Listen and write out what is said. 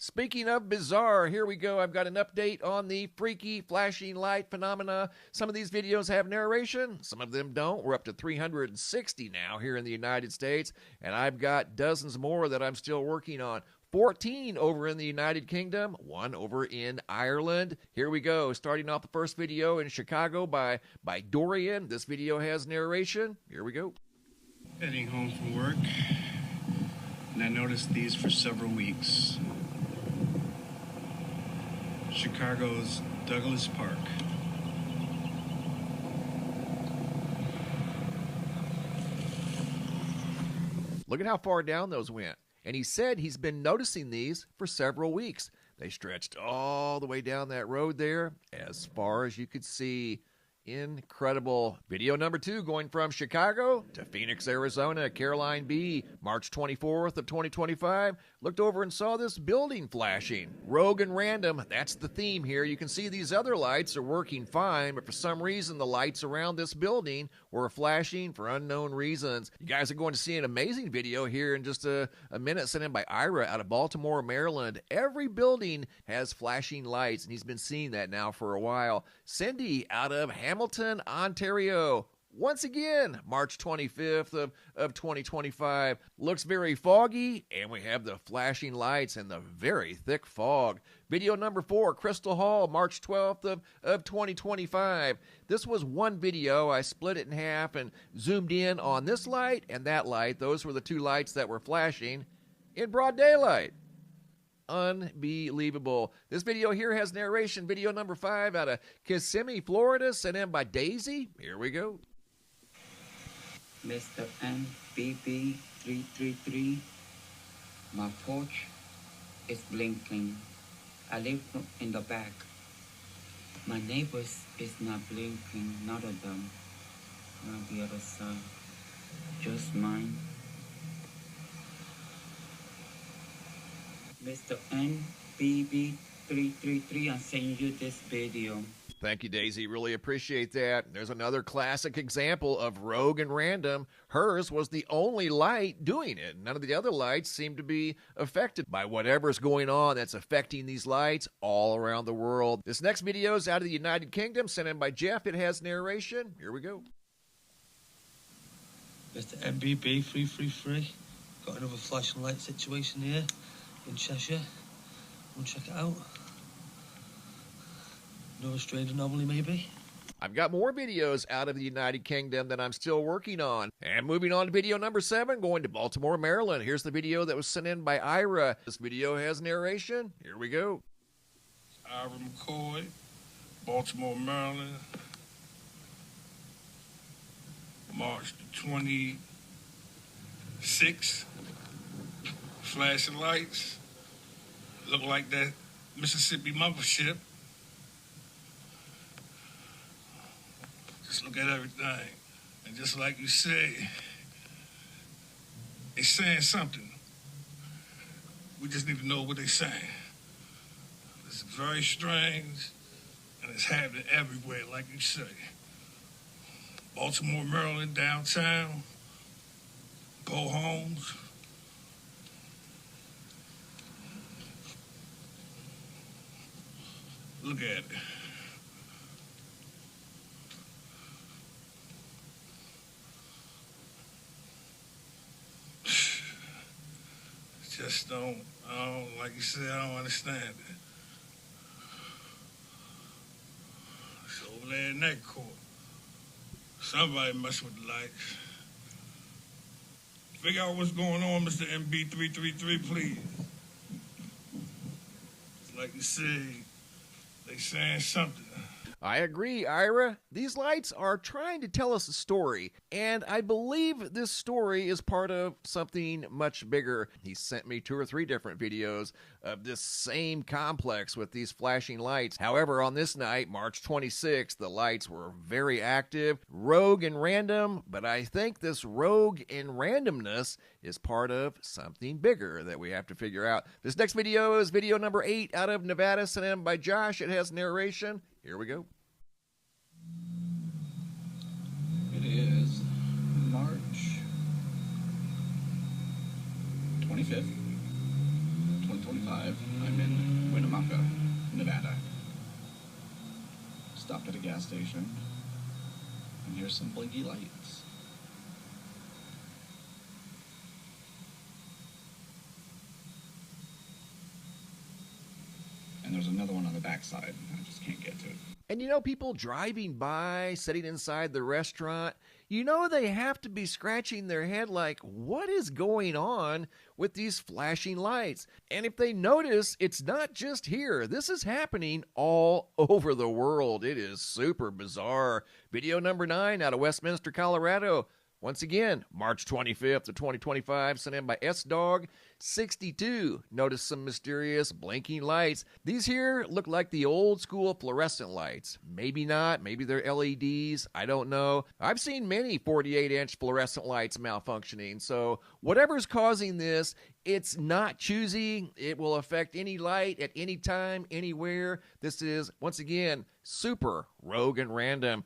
Speaking of bizarre, here we go. I've got an update on the freaky flashing light phenomena. Some of these videos have narration, some of them don't. We're up to 360 now here in the United States, and I've got dozens more that I'm still working on. 14 over in the United Kingdom, 1 over in Ireland. Here we go. Starting off the first video in Chicago by Dorian. This video has narration. Here we go. Heading home from work, and I noticed these for several weeks. Chicago's Douglas Park. Look at how far down those went. And he said he's been noticing these for several weeks. They stretched all the way down that road there, as far as you could see. Incredible. Video number 2 going from Chicago to Phoenix, Arizona. Caroline B., March 24th of 2025, looked over and saw this building flashing. Rogue and random, that's the theme here. You can see these other lights are working fine, but for some reason the lights around this building were flashing for unknown reasons. You guys are going to see an amazing video here in just a minute, sent in by Ira out of Baltimore, Maryland. Every building has flashing lights, and he's been seeing that now for a while. Cindy out of Hamilton, Ontario. Once again, March 25th of 2025. Looks very foggy, and we have the flashing lights and the very thick fog. Video number 4, Crystal Hall, March 12th of 2025. This was one video. I split it in half and zoomed in on this light and that light. Those were the 2 lights that were flashing in broad daylight. Unbelievable. This video here has narration. Video number 5 out of Kissimmee, Florida, sent in by Daisy. Here we go. Mr. NBB 333, my porch is blinking. I live in the back. My neighbors is not blinking, none of them. On the other side, just mine. Mr. NBB 333, I'm sending you this video. Thank you, Daisy. Really appreciate that. There's another classic example of rogue and random. Hers was the only light doing it. None of the other lights seem to be affected by whatever's going on that's affecting these lights all around the world. This next video is out of the United Kingdom, sent in by Jeff. It has narration. Here we go. Mr. MBB 333. Got another flashing light situation here in Cheshire. We'll check it out. Another strange anomaly, maybe? I've got more videos out of the United Kingdom that I'm still working on. And moving on to video number 7, going to Baltimore, Maryland. Here's the video that was sent in by Ira. This video has narration. Here we go. Ira McCoy, Baltimore, Maryland. March the 26th. Flashing lights. Look like that Mississippi mothership. Just look at everything. And just like you say, it's saying something. We just need to know what they're saying. This is very strange, and it's happening everywhere, like you say. Baltimore, Maryland, downtown, Go homes. Look at it. Just like you said, I don't understand it. It's over there in that court. Somebody messing with the lights. Figure out what's going on, Mr. MB333, please. Like you said, they saying something. I agree, Ira. These lights are trying to tell us a story, and I believe this story is part of something much bigger. He sent me 2 or 3 different videos of this same complex with these flashing lights. However, on this night, March 26th, the lights were very active, rogue and random, but I think this rogue and randomness is part of something bigger that we have to figure out. This next video is video number 8 out of Nevada, sent in by Josh. It has narration. Here we go. It is March 25th, 2025. I'm stopped at a gas station. And here's some blinky lights. And there's another one on the backside. I just can't get to it. And you know, people driving by, sitting inside the restaurant, you know they have to be scratching their head like, what is going on with these flashing lights? And if they notice, it's not just here. This is happening all over the world. It is super bizarre. Video number 9 out of Westminster, Colorado. Once again, March 25th of 2025, sent in by SDog62. Notice some mysterious blinking lights. These here look like the old school fluorescent lights. Maybe not. Maybe they're LEDs. I don't know. I've seen many 48-inch fluorescent lights malfunctioning. So whatever's causing this, it's not choosy. It will affect any light at any time, anywhere. This is, once again, super rogue and random.